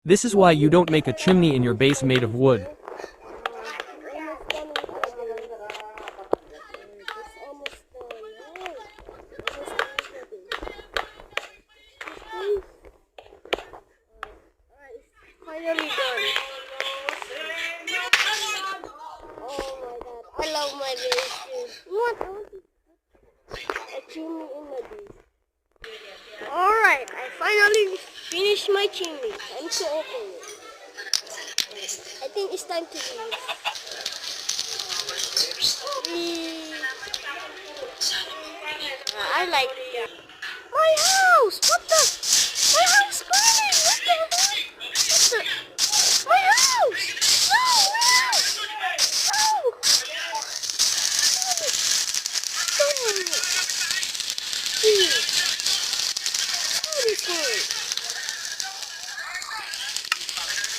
This is why you don't make a chimney in your base made of wood. Finally done. Oh my god, I love my base. What? I want to put a chimney in my base. Alright, I finally finished my chimney. Time to open it. I think it's time to leave. I like it. My house! What the?